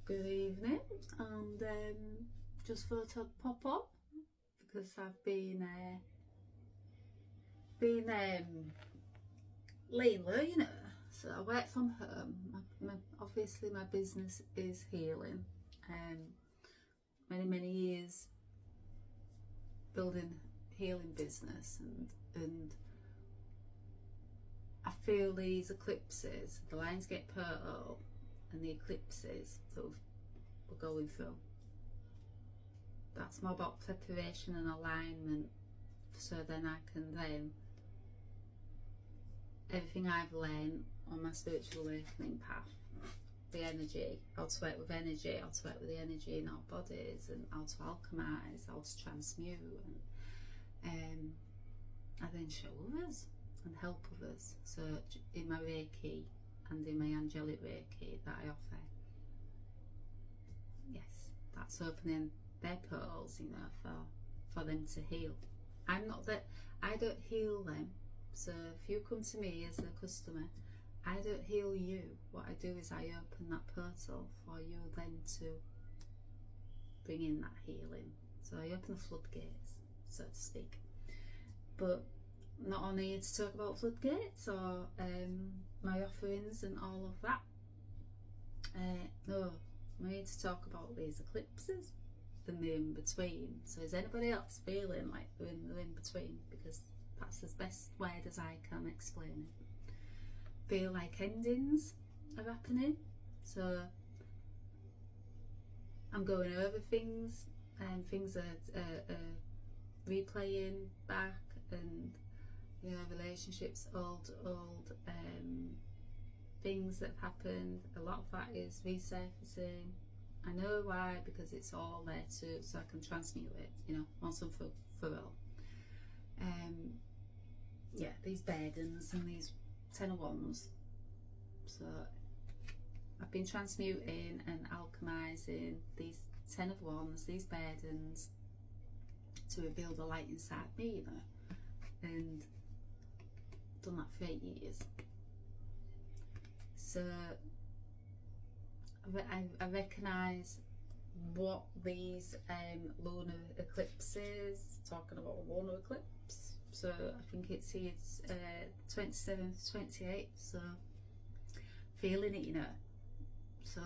Good evening, and just thought I'd pop up because I've been laying low, you know. So I work from home. Obviously my business is healing. Many years building healing business, and I feel these eclipses, the lines get put up, and the eclipses that we're going through. That's more about preparation and alignment, so then I can everything I've learned on my spiritual awakening path, the energy, how to work with energy, how to work with the energy in our bodies, and how to alchemize, how to transmute, and I then show others and help others. So in my Reiki and in my angelic Reiki that I offer, yes, that's opening their portals, you know, for them to heal. I don't heal them. So if you come to me as a customer, I don't heal you. What I do is I open that portal for you then to bring in that healing. So I open the floodgates, so to speak. But not only here to talk about floodgates or my offerings and all of that. No, I'm here to talk about these eclipses and the in-between. So is anybody else feeling like they're in the in-between? Because that's as best word as I can explain it. Feel like endings are happening. So I'm going over things, and things are replaying back, and you know, relationships, old things that have happened. A lot of that is resurfacing. I know why, because it's all there too, so I can transmute it, you know, once and for all. Yeah, these burdens and these 10 of Wands. So I've been transmuting and alchemizing these 10 of Wands, these burdens, to reveal the light inside me, you know, and done that for 8 years. So I recognise what these lunar eclipses, talking about a lunar eclipse, so I think it's 27th, 28th, so feeling it, you know. So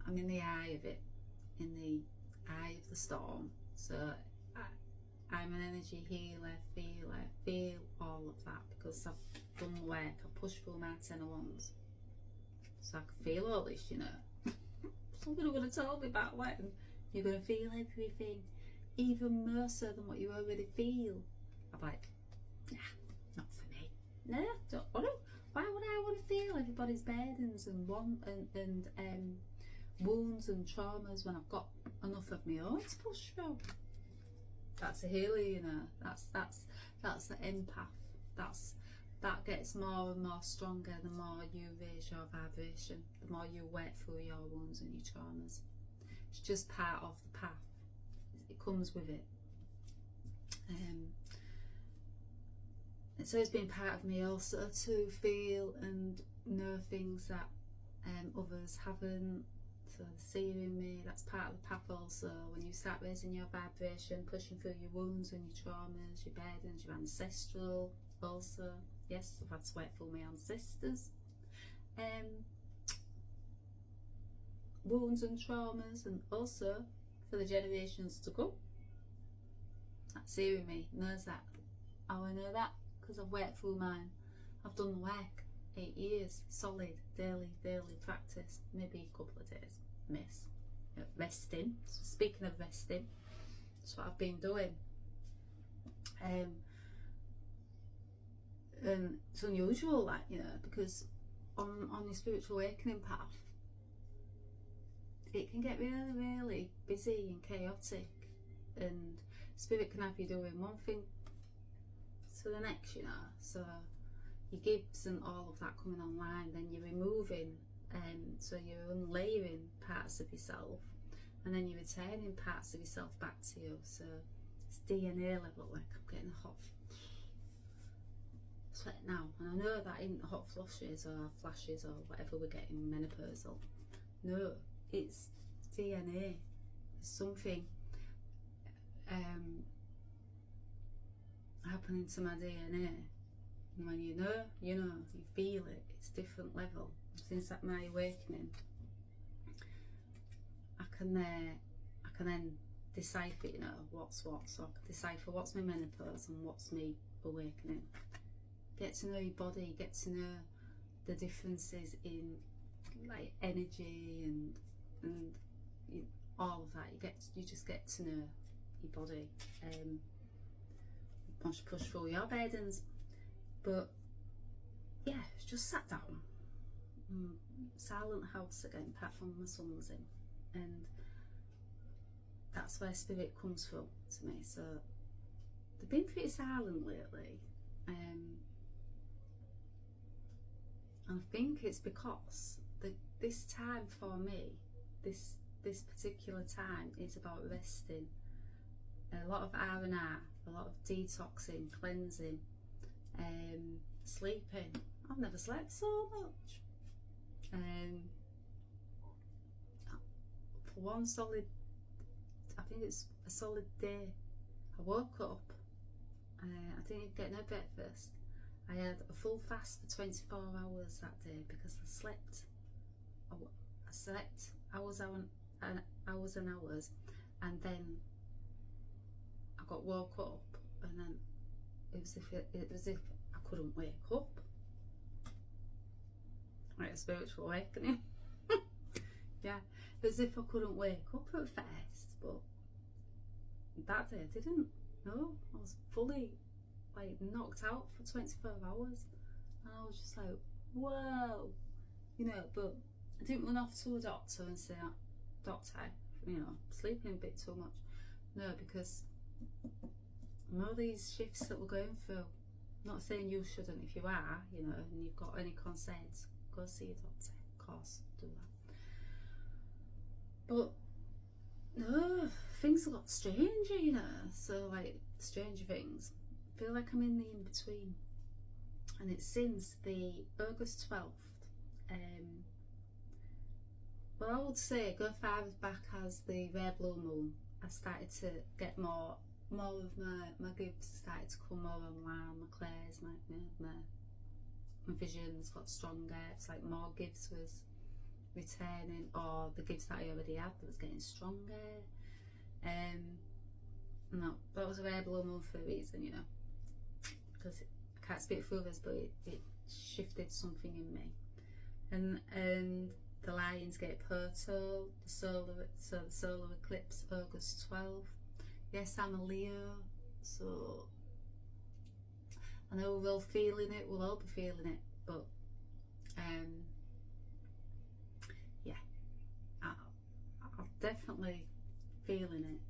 I'm in the eye of it, in the eye of the storm. So I'm an energy healer, feel all of that, because I've done the work, I've pushed through my 10 of Wands. So I can feel all this, you know. Somebody would have told me back when, you're going to feel everything, even more so than what you already feel. I'm like, nah, not for me. No, don't want to. Why would I want to feel everybody's burdens and wounds and traumas when I've got enough of my own to push through? That's a healer, you know. That's the empath. That gets more and more stronger the more you raise your vibration, the more you work through your wounds and your traumas. It's just part of the path. It comes with it. It's always been part of me also to feel and know things that others haven't. So the seer in me, that's part of the path also. When you start raising your vibration, pushing through your wounds and your traumas, your burdens, your ancestral also. Yes, I've had to work for my ancestors. Wounds and traumas, and also for the generations to come. That seer in me knows that. How I know that? Because I've worked through mine. I've done the work. 8 years, solid, daily practice, maybe a couple of days, miss. Resting, so speaking of resting, that's what I've been doing. And it's unusual, that, you know, because on your spiritual awakening path, it can get really busy and chaotic, and spirit can have you doing one thing to the next, you know. So your gifts and all of that coming online, then you're removing, so you're unlayering parts of yourself, and then you're returning parts of yourself back to you. So it's DNA level, like I'm getting hot sweat now, and I know that ain't hot flushes or flashes or whatever we're getting menopausal. No, it's DNA. There's something happening to my DNA. And when you know, you feel it. It's different level. Since that my awakening, I can then decipher, what's what. So I can decipher what's my menopause and what's me awakening. Get to know your body. Get to know the differences in like energy and all of that. You just get to know your body. Push through your burdens. But yeah, just sat down. Silent house again, apart from my son was in, and that's where spirit comes from to me. So they've been pretty silent lately, and I think it's because this time for me, this particular time is about resting. A lot of R&R, a lot of detoxing, cleansing, sleeping. I've never slept so much. For one solid, I think it's a solid day, I woke up, I didn't even get no breakfast. I had a full fast for 24 hours that day because I slept hours and hours, and then I got woke up, and then it was if I couldn't wake up. Right, a spiritual awakening. Yeah, as if I couldn't wake up at first, but that day I didn't. No, I was fully like knocked out for 24 hours, and I was just like, whoa, but I didn't run off to a doctor and say, doctor, sleeping a bit too much. No, because all these shifts that we're going through, I'm not saying you shouldn't. If you are, and you've got any concerns, go see a doctor, of course, do that. But no, things have got stranger, so like stranger things. I feel like I'm in the in-between, and it's since the August 12th. Well, I would say go far as back as the rare blue moon. I started to get more of my gifts started to come more online. My clairs, my visions got stronger. It's like more gifts was returning, or the gifts that I already had that was getting stronger. No, that was a rare blue moon for a reason, because I can't speak for others, but it shifted something in me. And the Lionsgate portal, the solar eclipse, August 12th. Yes, I'm a Leo, so I know we're all feeling it, we'll all be feeling it, but yeah, I'm definitely feeling it.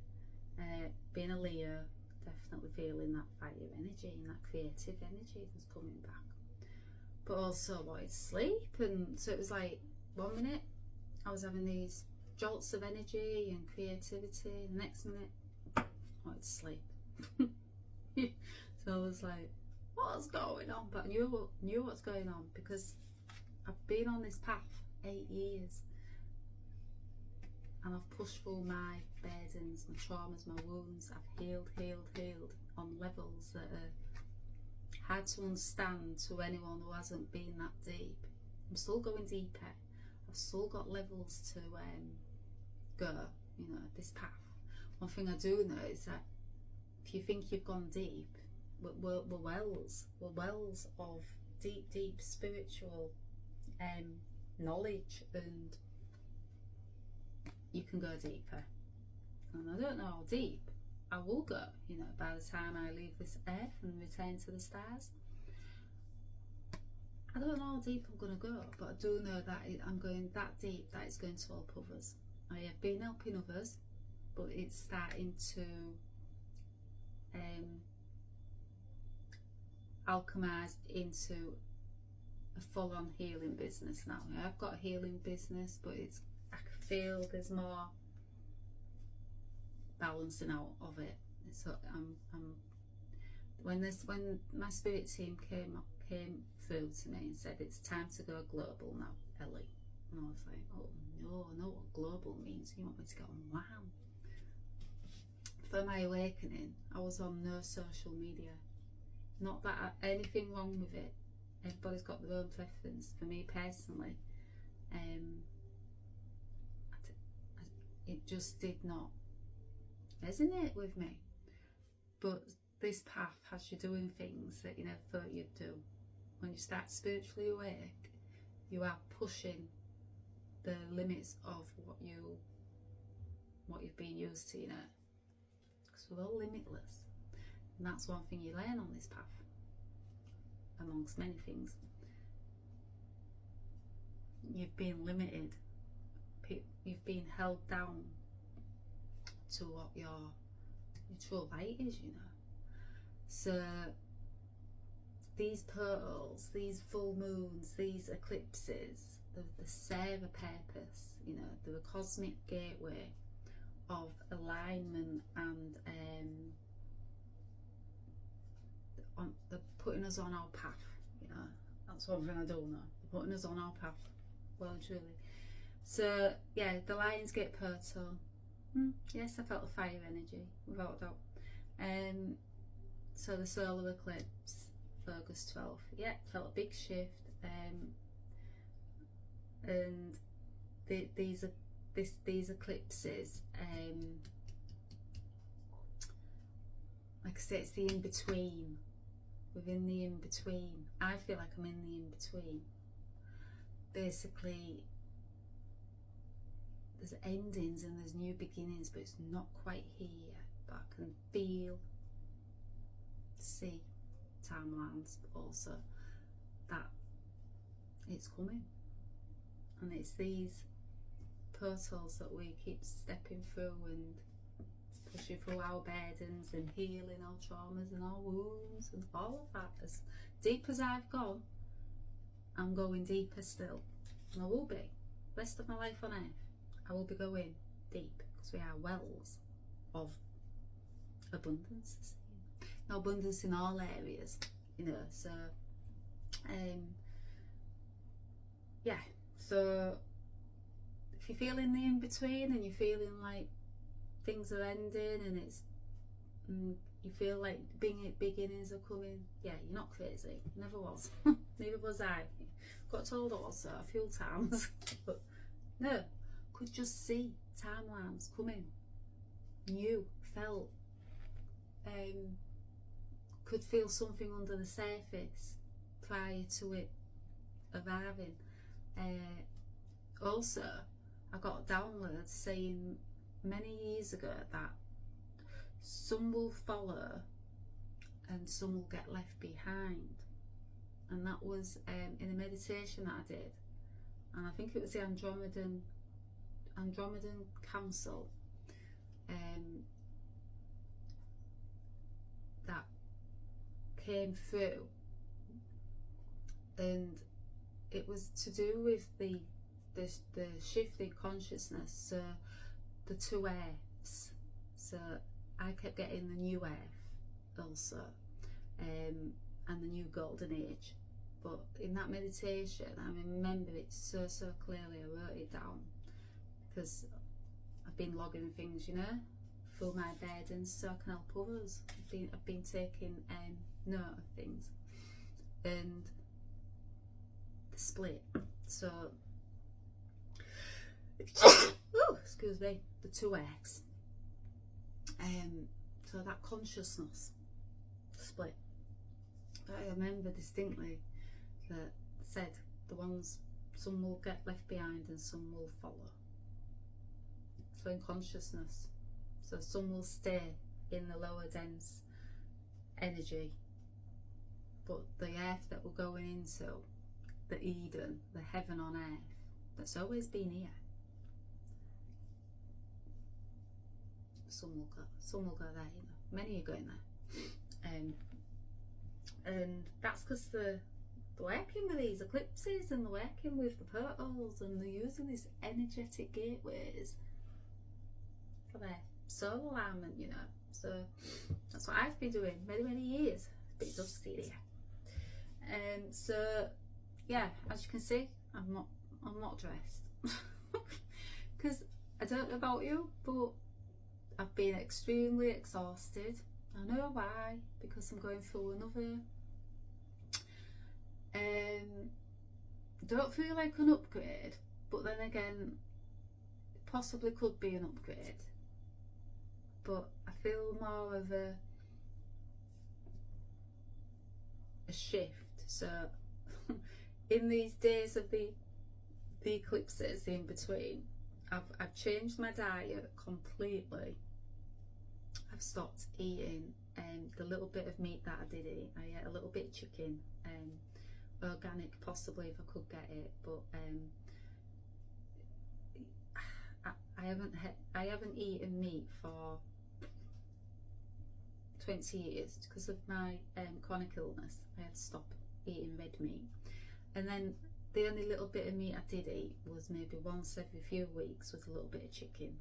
Being a Leo, definitely feeling that fire energy and that creative energy that's coming back. But also wanted sleep, and so it was like 1 minute I was having these jolts of energy and creativity, the next minute I wanted to sleep. So I was like, what's going on? But I knew what's going on because I've been on this path 8 years, and I've pushed through my burdens, my traumas, my wounds. I've healed on levels that are hard to understand to anyone who hasn't been that deep. I'm still going deeper. I've still got levels to go, this path. One thing I do know is that if you think you've gone deep, we're wells of deep spiritual knowledge, and you can go deeper. And I don't know how deep I will go, by the time I leave this earth and return to the stars. I don't know how deep I'm going to go, but I do know that I'm going that deep that it's going to help others. I have been helping others, but it's starting to alchemize into a full-on healing business now. I've got a healing business, but I feel there's more balancing out of it. So when my spirit team came through to me and said it's time to go global now, Ellie, and I was like, oh no, not global means. You want me to go on wow. For my awakening, I was on no social media. Not that anything wrong with it. Everybody's got their own preference. For me personally, it just did not resonate with me. But this path has you doing things that you never thought you'd do. When you start spiritually awake, you are pushing the limits of what you've been used to, you know. Because we're all limitless. And that's one thing you learn on this path, amongst many things. You've been limited. You've been held down to what your true light is, you know. So these portals, these full moons, these eclipses, they serve a purpose, you know. They're a cosmic gateway of alignment, and they're putting us on our path, you know. That's one thing I don't know. They're putting us on our path, well and truly. So yeah, the Lionsgate portal. Yes, I felt the fire energy, without a doubt. So the solar eclipse, August 12th. Yeah, felt a big shift. And these eclipses, like I say, it's the in between. Within the in between, I feel like I'm in the in between. Basically, there's endings and there's new beginnings, but it's not quite here yet. But I can feel, see timelines also that it's coming, and it's these portals that we keep stepping through and pushing through our burdens and healing our traumas and our wounds and all of that. As deep as I've gone, I'm going deeper still, and I will be. Rest of my life on earth, I will be going deep, because we are wells of abundance. No, abundance in all areas, you know. So yeah, so if you're feeling the in between and you're feeling like things are ending and it's you feel like beginnings are coming, yeah, you're not crazy. Never was. Neither was I. Got told also a few times, but no, could just see timelines coming, new, felt, could feel something under the surface prior to it arriving. Also, I got downloads saying many years ago that some will follow and some will get left behind, and that was in a meditation that I did, and I think it was the Andromedan Council that came through, and it was to do with the shift in consciousness. So the two earths. So I kept getting the new earth also, and the new golden age. But in that meditation, I remember it so clearly. I wrote it down because I've been logging things, you know, for my burdens, so I can help others. I've been taking note of things, and the split. So oh, excuse me, the two X. So that consciousness split. I remember distinctly that said some will get left behind and some will follow. So in consciousness, so some will stay in the lower dense energy, but the earth that we're going into, the Eden, the heaven on earth, that's always been here, some will go there, you know. Many are going there, and that's because they're working with these eclipses and they're working with the portals and they're using these energetic gateways for their soul alignment, you know. So that's what I've been doing many years. It's a bit dusty here. So yeah, as you can see, I'm not dressed because don't know about you, but I've been extremely exhausted. I know why, because I'm going through another don't feel like an upgrade, but then again it possibly could be an upgrade, but I feel more of a shift. So in these days of the eclipses in between, I've changed my diet completely. I've stopped eating the little bit of meat that I did eat. I ate a little bit of chicken, organic possibly if I could get it, but I haven't eaten meat for 20 years because of my chronic illness. I had to stop eating red meat, and then the only little bit of meat I did eat was maybe once every few weeks with a little bit of chicken.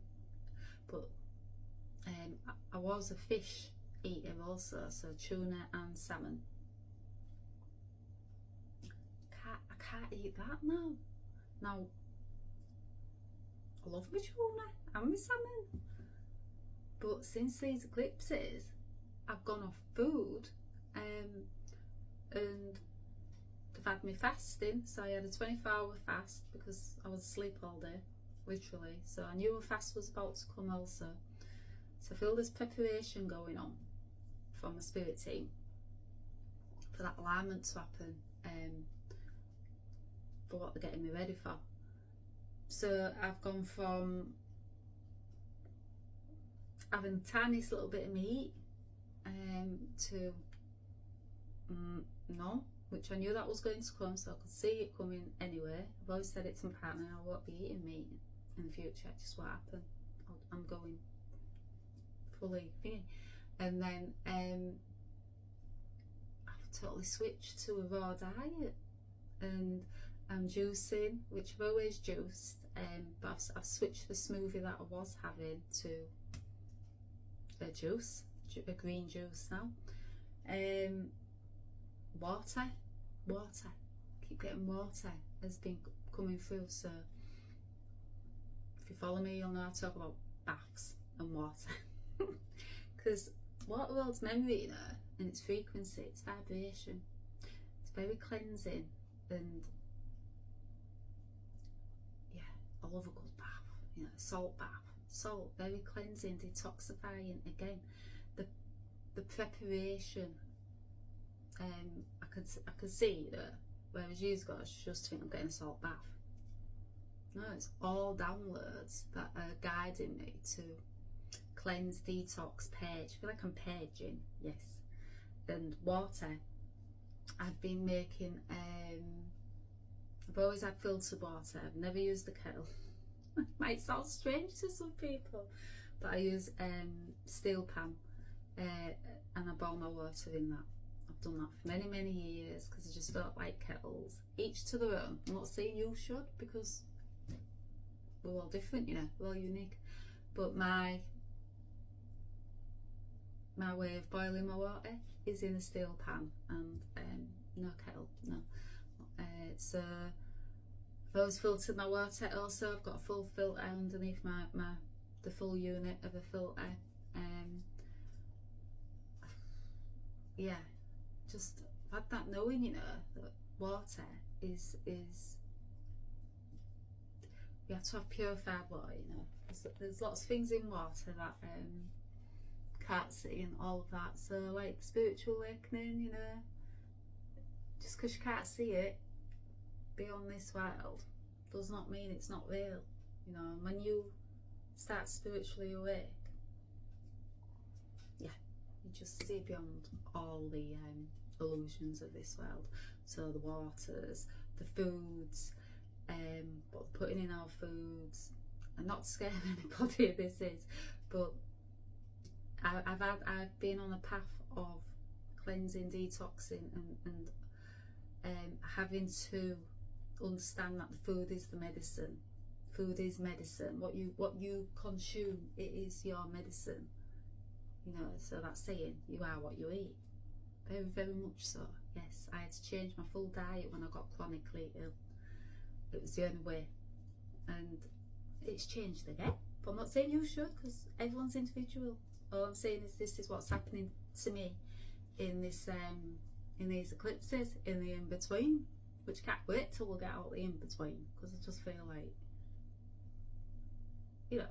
But I was a fish eater also, so tuna and salmon. I can't eat that now. Now, I love my tuna and my salmon, but since these eclipses, I've gone off food, and they've had me fasting. So I had a 24-hour fast because I was asleep all day, literally. So I knew a fast was about to come also. So I feel there's preparation going on from the spirit team for that alignment to happen, for what they're getting me ready for. So I've gone from having the tiniest little bit of meat to none, which I knew that was going to come, so I could see it coming anyway. I've always said it to my partner, I won't be eating meat in the future, just what happened. I'm going fully thingy. And then I've totally switched to a raw diet, and I'm juicing, which I've always juiced, but I've switched the smoothie that I was having to a green juice now. Water, keep getting water has been coming through. So if you follow me, you'll know I talk about baths and water, because water world's memory, you know, and its frequency, its vibration, it's very cleansing, and yeah, I love a good bath, you know, salt bath. Salt, very cleansing, detoxifying. Again, the preparation, I could see that, whereas you guys just think I'm getting a salt bath. No, it's all downloads that are guiding me to cleanse, detox, purge. I feel like I'm purging, yes. And water, I've been making, I've always had filtered water. I've never used the kettle. Might sound strange to some people, but I use steel pan, and I boil my water in that. I've done that for many years because I just don't like kettles. Each to their own. I'm not saying you should, because we're all different, you know, we're all unique. But my way of boiling my water is in a steel pan, and no kettle, no. So I've always filtered my water. Also, I've got a full filter underneath the full unit of a filter. Yeah, just had that knowing, you know, that water is you have to have purified water, you know. There's lots of things in water that can't see and all of that. So like spiritual awakening, you know, just because you can't see it beyond this world does not mean it's not real, you know. And when you start spiritually awake, yeah, you just see beyond all the illusions of this world. So the waters, the foods, what we're putting in our foods, and not to scare anybody this is, but I've been on a path of cleansing, detoxing, and having to understand that the food is the medicine. Food is medicine. What you consume, it is your medicine. You know, so that's saying you are what you eat. Very much so. Yes, I had to change my full diet when I got chronically ill. It was the only way, and it's changed again. But I'm not saying you should, because everyone's individual. All I'm saying is this is what's happening to me in this in these eclipses, in the in-between, which can't wait till we'll get out the in-between, because I just feel like, you know,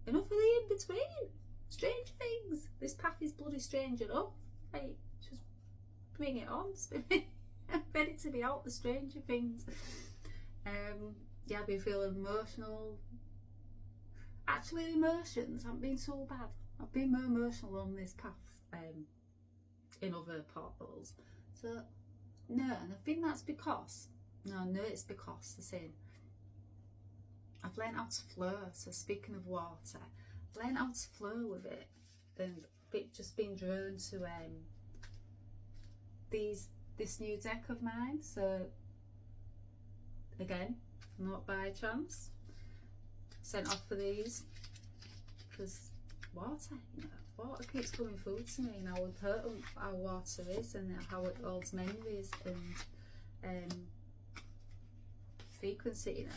enough of the in-between. Strange things. This path is bloody strange enough. Like, just bring it on. I'm ready to be out the stranger things. Yeah, I've been feeling emotional. Actually, the emotions haven't been so bad. I've been more emotional on this path in other portals. So, no, and I think that's because, no, it's because they're saying I've learned how to flow. So speaking of water, I've learned how to flow with it, and just been drawn to this new deck of mine. So again, not by chance, sent off for these because water, you know, water keeps coming through to me, and how important our water is, and how it holds memories and frequency, you know.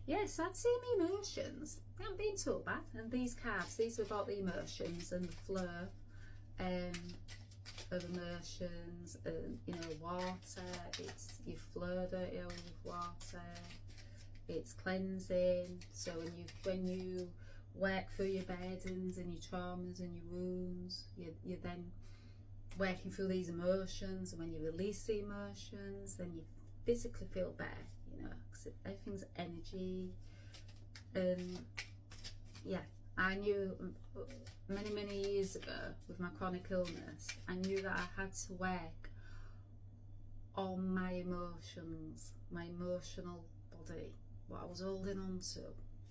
Yes, I'd say my emotions haven't been so bad, and these cards, these are about the emotions and the flow of emotions, and you know, water, it's you flow, don't you, with water, it's cleansing. So when you work through your burdens and your traumas and your wounds, you're then working through these emotions, and when you release the emotions, then you physically feel better, you know, because everything's energy. And yeah, I knew many years ago with my chronic illness, I knew that I had to work on my emotions, my emotional body, what I was holding on to,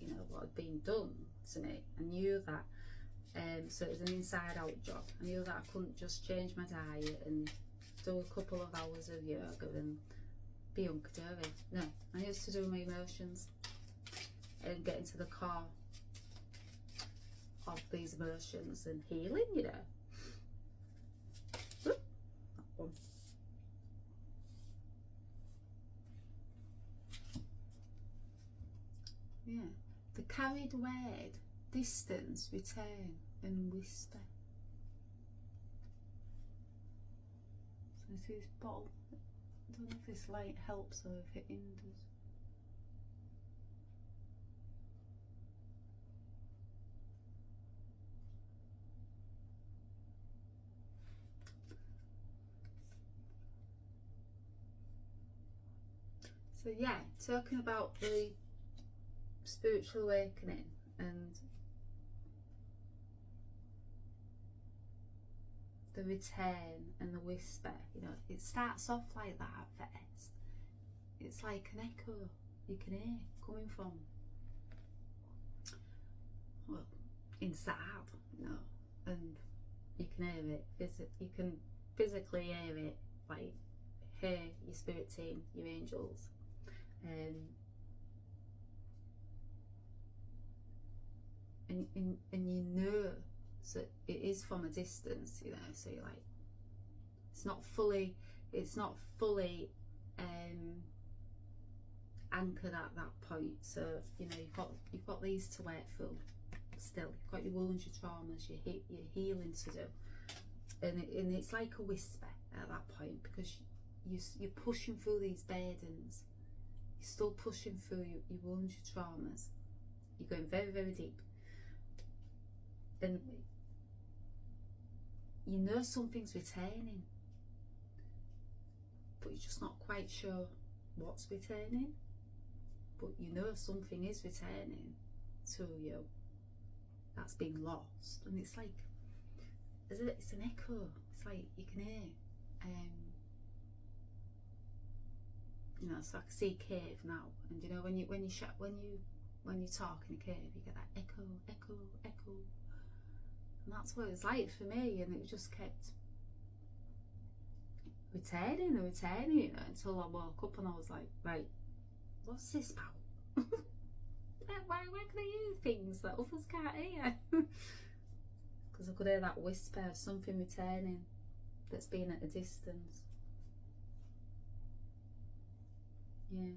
you know, what had been done to me. I knew that. So it was an inside out job. I knew that I couldn't just change my diet and do a couple of hours of yoga and be hunky-dory. No, I used to do my emotions and get into the core of these emotions and healing, you know. Oop, that one. Yeah, the carried word, distance, return and whisper. So I see this bottle. I don't know if this light helps or if it hinders. So yeah, talking about the spiritual awakening and the return and the whisper, you know, it starts off like that at first. It's like an echo you can hear coming from, well, inside, you know, and you can hear it, you can physically hear it, like hear your spirit team, your angels, and you know, so it is from a distance, you know, so you're like, it's not fully anchored at that point. So you know, you've got these to work through still. You've got your wounds, your traumas, your healing to do, and it's like a whisper at that point, because you're pushing through these burdens. You're still pushing through your wounds, your traumas. You're going very, very deep, and you know something's returning, but you're just not quite sure what's returning. But you know something is returning to you that's been lost, and it's like, it's an echo. It's like you can hear, you know. So I can see a cave now, and you know, when you talk in a cave, you get that echo, echo, echo, and that's what it was like for me. And it just kept returning and returning, you know, until I woke up and I was like, right, what's this about? why can I hear things that others can't hear? Because I could hear that whisper of something returning that's been at a distance. Yeah.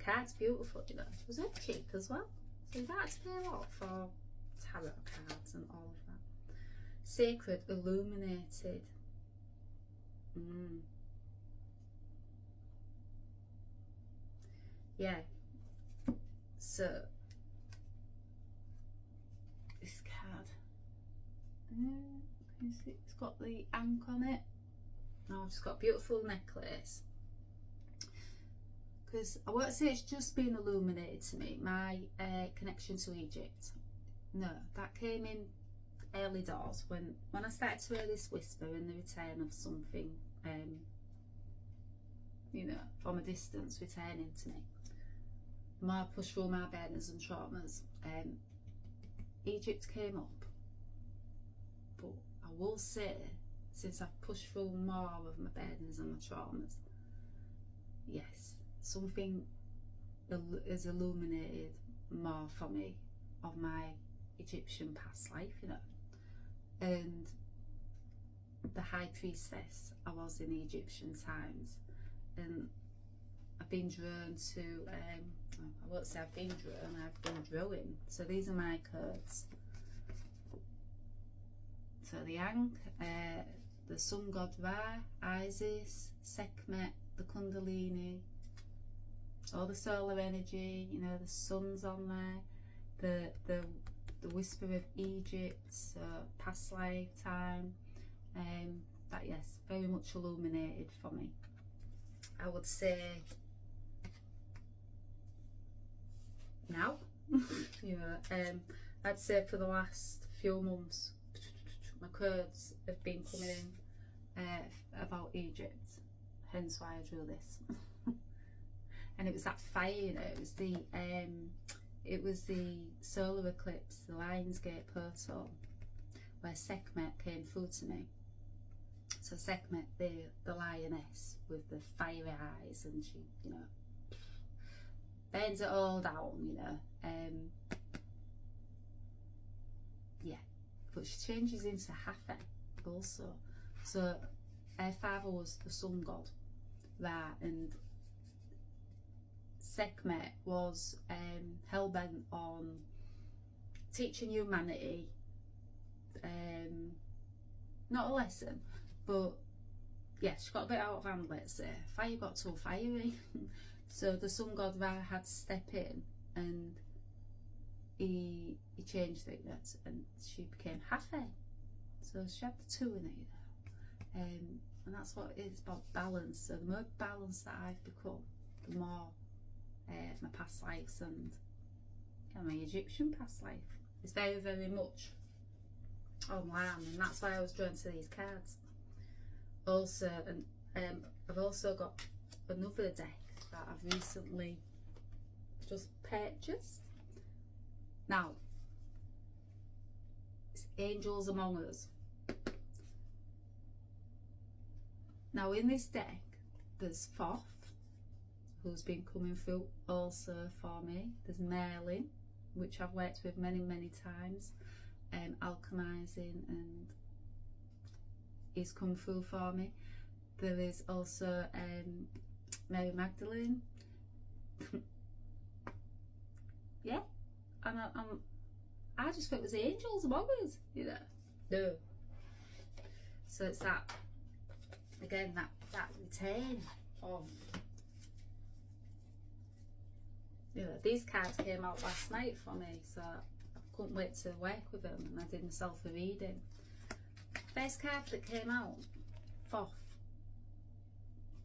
card's beautiful, you know. It was very cheap as well. So you don't have to pay a lot for tarot cards and all of that. Sacred, illuminated. Yeah. So this card, it's got the ankh on it. Now I've just got a beautiful necklace. Because I won't say it's just been illuminated to me, my connection to Egypt. No, that came in early doors when I started to hear this whisper and the return of something, you know, from a distance returning to me. My push through my burdens and traumas. Egypt came up, but I will say, since I've pushed through more of my burdens and my traumas, yes, something is illuminated more for me of my Egyptian past life, you know. And the high priestess, I was in the Egyptian times, and I've been drawn to, I won't say I've been drawn, I've been drawing. So these are my cards. So the ankh, the sun god Ra, Isis, Sekhmet, the Kundalini, all the solar energy, you know, the sun's on there, the whisper of Egypt, past lifetime, that, yes, very much illuminated for me. I would say now, you know, I'd say for the last few months, my cards have been coming in about Egypt, hence why I drew this. And it was that fire, you know, it was the solar eclipse, the Lionsgate portal, where Sekhmet came through to me. So Sekhmet, the lioness with the fiery eyes, and she, you know, burns it all down, you know. Yeah, but she changes into Hathor also. So her father was the sun god, Ra, and Sekhmet was hell-bent on teaching humanity, not a lesson, but yeah, she got a bit out of hand, let's say. Fire got too fiery. So the sun god Ra had to step in, and he changed it, and she became Hathor. So she had the two in it, you know. And that's what it is about balance. So the more balanced that I've become, the more my past lives and my Egyptian past life is very, very much online, and that's why I was drawn to these cards. Also, and I've also got another deck that I've recently just purchased. Now, it's Angels Among Us. Now in this deck, there's Thoth, who's been coming through also for me. There's Merlin, which I've worked with many, many times, alchemizing, and he's come through for me. There is also Mary Magdalene. Yeah, and I just thought it was Angels Among Us, you know. No. So it's that, again, that return of, you know, these cards came out last night for me, so I couldn't wait to work with them, and I did myself a reading. First card that came out, Thoth,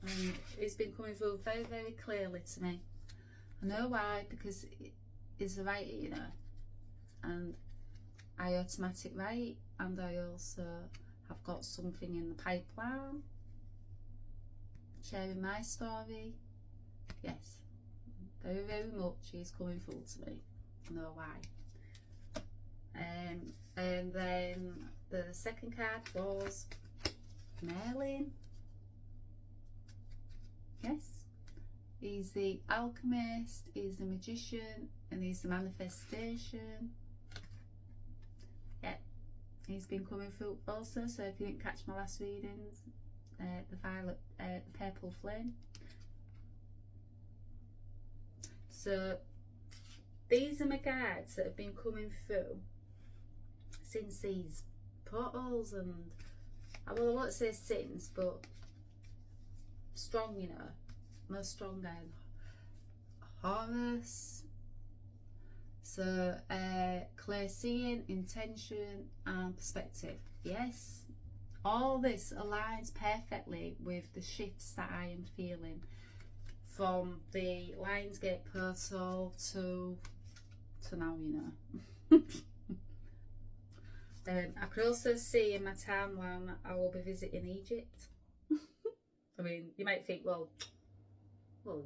and it's been coming through very, very clearly to me. I know why, because it's the writer, you know, and I automatic write, and I also have got something in the pipeline, sharing my story. Yes, very, very much he's coming through to me. I know why. And then the second card was Merlin. Yes, he's the alchemist, he's the magician, and he's the manifestation. Yeah, he's been coming through also. So if you didn't catch my last readings, the violet, the purple flame. So these are my guides that have been coming through since these portals, and well, I won't say since, but strong, you know, most strong guide Horus. So clear seeing, intention and perspective. Yes, all this aligns perfectly with the shifts that I am feeling from the Lionsgate portal to now, you know. I could also see in my timeline I will be visiting Egypt. I mean, you might think, well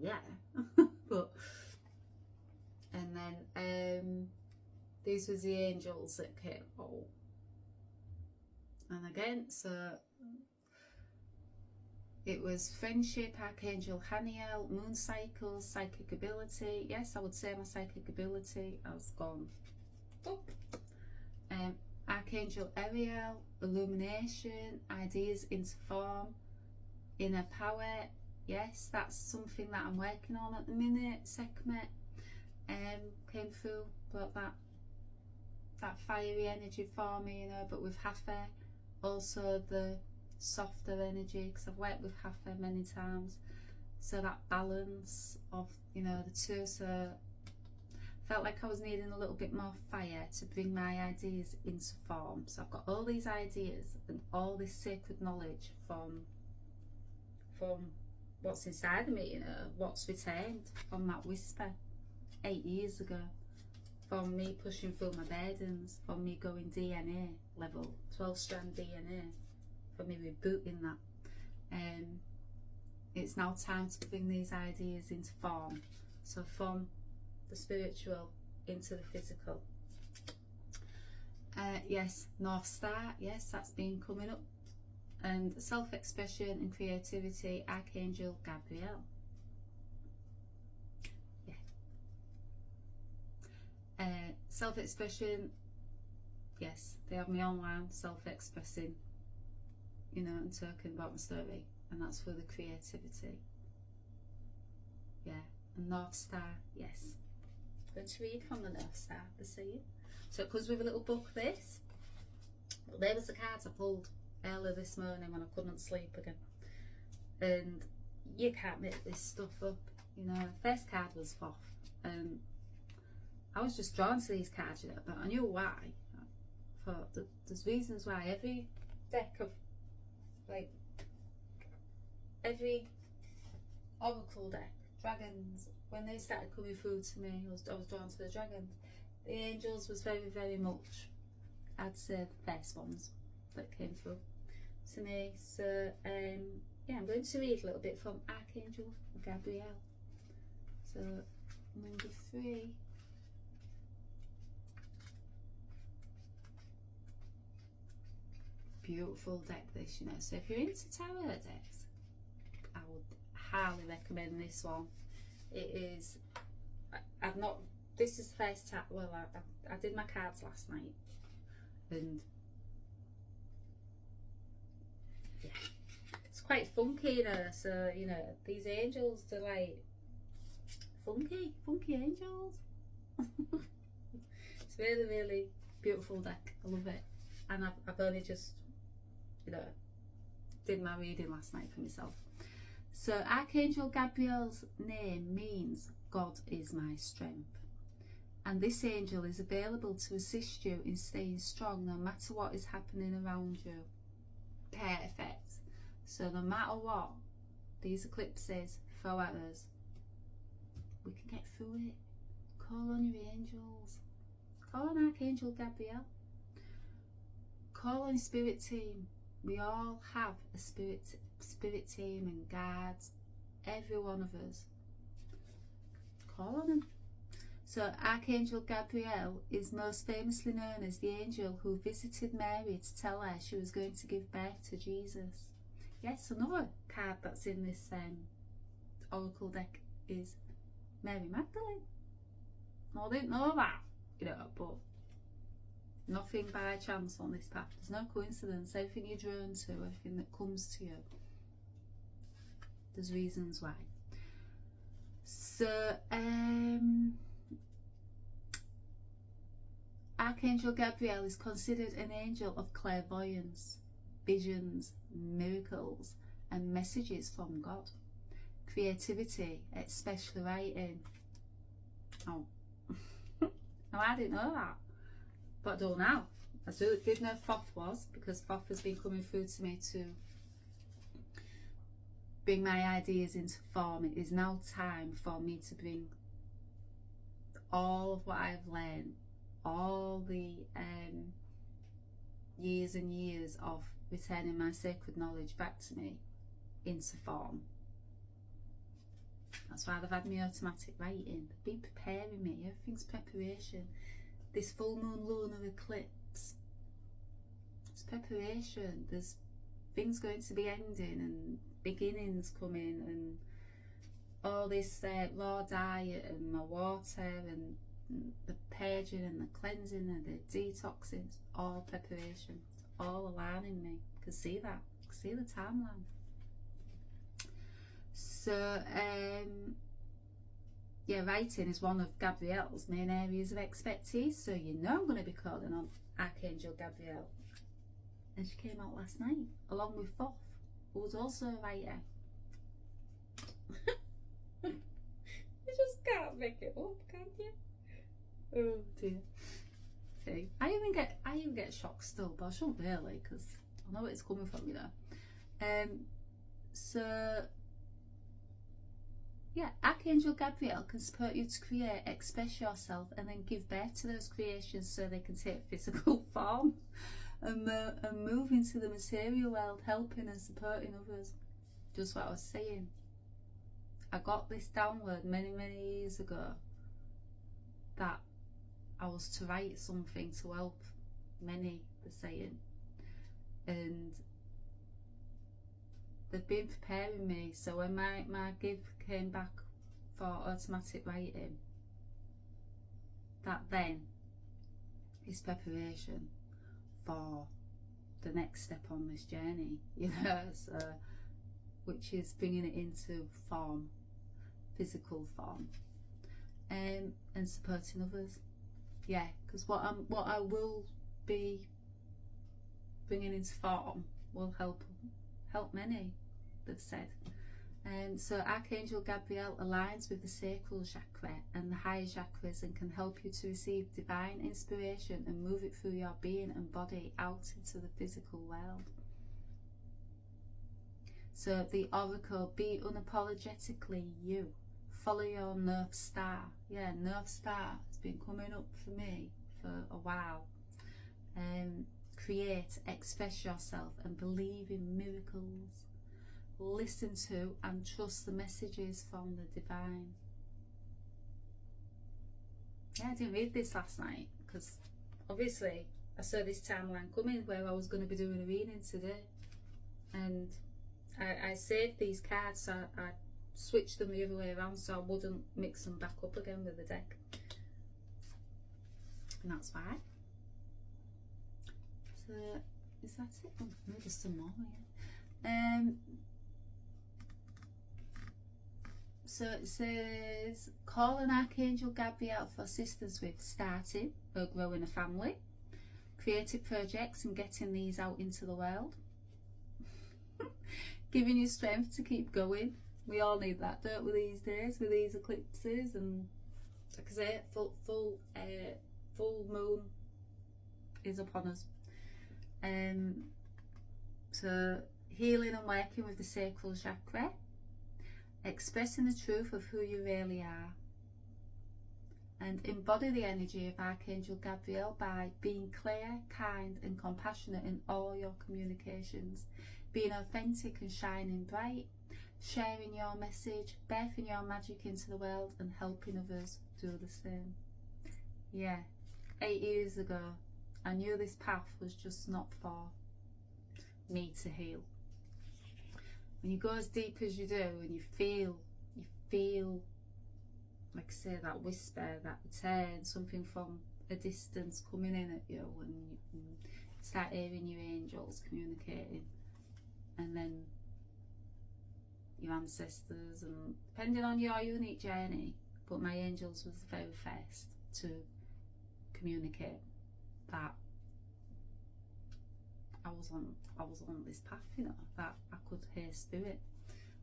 yeah. But and then these was the angels that came. Oh, and again, so it was friendship, Archangel Haniel, moon cycles, psychic ability. Yes, I would say my psychic ability has gone up. Archangel Ariel, illumination, ideas into form, inner power. Yes, that's something that I'm working on at the minute. Sekhmet came through, brought that fiery energy for me, you know, but with Hathor, also the softer energy, because I've worked with Hathor many times. So that balance of, you know, the two. So felt like I was needing a little bit more fire to bring my ideas into form. So I've got all these ideas and all this sacred knowledge from what's inside of me, you know, what's retained from that whisper 8 years ago, from me pushing through my burdens, from me going DNA level, 12-strand DNA, from me rebooting that. It's now time to bring these ideas into form. So from the spiritual into the physical. Yes, North Star, yes, that's been coming up. And self-expression and creativity, Archangel Gabriel. Yeah. Self-expression, yes, they have me online self-expressing, you know, and talking about my story, and that's for the creativity. Yeah. And North Star, yes. I'm going to read from the North Star, the seeing. So it comes with a little book, this. Well, there was the cards I pulled earlier this morning when I couldn't sleep again. And you can't make this stuff up, you know. First card was Thoth, and I was just drawn to these cards, you know, but I knew why. I thought that there's reasons why every deck of, like, every oracle deck, dragons, when they started coming through to me, I was drawn to the dragons. The angels was very, very much, I'd say, the first ones that came through to me. So yeah, I'm going to read a little bit from Archangel Gabriel. So number 3. Beautiful deck this, you know. So if you're into tarot decks, I would highly recommend this one. It is, I've not, this is the first time, well, I did my cards last night, and yeah, it's quite funky, you know. So, you know, these angels, they're like funky angels. It's really, really beautiful deck. I love it. And I've only just, you know, did my reading last night for myself. So Archangel Gabriel's name means God is my strength. And this angel is available to assist you in staying strong no matter what is happening around you. Perfect. So no matter what these eclipses throw at us, we can get through it. Call on your angels. Call on Archangel Gabriel. Call on spirit team. We all have a spirit team and guards, every one of us. Call on them. So Archangel Gabriel is most famously known as the angel who visited Mary to tell her she was going to give birth to Jesus. Yes, another card that's in this oracle deck is Mary Magdalene. No, I didn't know that, you know, but nothing by chance on this path. There's no coincidence. Everything you're drawn to, everything that comes to you, there's reasons why. So Archangel Gabriel is considered an angel of clairvoyance, visions, miracles, and messages from God. Creativity, especially writing. Oh, no, I didn't know that, but I do now. I did know Thoth was, because Thoth has been coming through to me to bring my ideas into form. It is now time for me to bring all of what I've learned, all the years and years of returning my sacred knowledge back to me into form. That's why they've had me automatic writing. They've been preparing me. Everything's preparation. This full moon lunar eclipse, it's preparation. There's things going to be ending and beginnings coming, and all this raw diet and my water and the purging and the cleansing and the detoxing. It's all preparation. It's all aligning me. I can see that. I can see the timeline. So yeah, writing is one of Gabrielle's main areas of expertise, so you know I'm going to be calling on Archangel Gabriel. And she came out last night along with Thoth, who was also a writer. You just can't make it up, can you? Oh dear. See, I even get shocked still, but I shouldn't really, because I know where it's coming from, you know. So yeah, Archangel Gabriel can support you to create, express yourself, and then give birth to those creations so they can take physical form and move into the material world, helping and supporting others. Just what I was saying. I got this download many years ago that I was to write something to help many, they're saying. And they've been preparing me, so when my gift came back for automatic writing, that then is preparation for the next step on this journey, you know, so, which is bringing it into form, physical form, and supporting others. Yeah, because what I will be bringing into form will help many, they've said. So Archangel Gabriel aligns with the sacral chakra and the higher chakras and can help you to receive divine inspiration and move it through your being and body out into the physical world. So the oracle, be unapologetically you. Follow your North Star. Yeah, North Star has been coming up for me for a while. Create, express yourself, and believe in miracles. Listen to and trust the messages from the divine. Yeah, I didn't read this last night because obviously I saw this timeline coming where I was going to be doing a reading today, and I saved these cards, so I switched them the other way around so I wouldn't mix them back up again with the deck, and that's why. So is that it? Oh, no, there's some more here. So it says, call an Archangel Gabriel for assistance with starting or growing a family, creative projects and getting these out into the world, giving you strength to keep going. We all need that, don't we, these days with these eclipses, and like I say, full moon is upon us. So healing and working with the sacral chakra, expressing the truth of who you really are, and embody the energy of Archangel Gabriel by being clear, kind and compassionate in all your communications, being authentic and shining bright, sharing your message, birthing your magic into the world and helping others do the same. Yeah, 8 years ago I knew this path was just not for me to heal. When you go as deep as you do and you feel like I say, that whisper, that return, something from a distance coming in at you, and you start hearing your angels communicating, and then your ancestors, and depending on your unique journey. But my angels was the very first to communicate that I was on this path, you know, that I could hear spirit.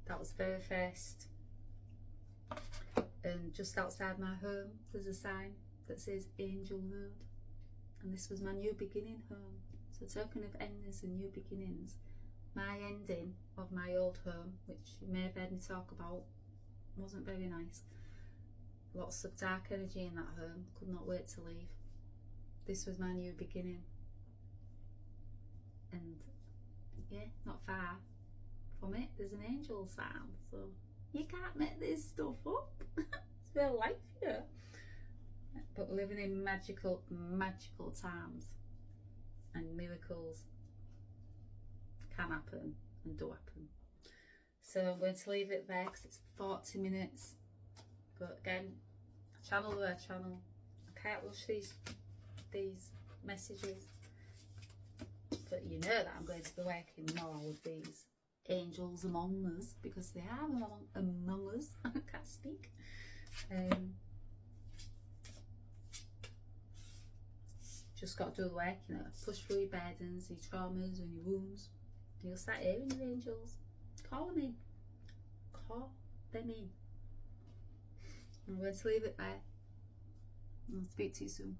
That was the very first. And just outside my home there's a sign that says Angel Road, and this was my new beginning home. So talking of endings and new beginnings, my ending of my old home, which you may have heard me talk about, wasn't very nice. Lots of dark energy in that home, could not wait to leave. This was my new beginning. And yeah, not far from it there's an angel sound, so you can't make this stuff up. It's real life, yeah. But living in magical times, and miracles can happen and do happen. So I'm going to leave it there because it's 40 minutes. But again, channel where I channel. I can't rush these messages. But you know that I'm going to be working more with these angels among us, because they are among us. I can't speak. Just got to do the work, you know, push through your burdens, your traumas and your wounds. You'll start hearing your angels. Call them in. Call them in. I'm going to leave it there. I'll speak to you soon.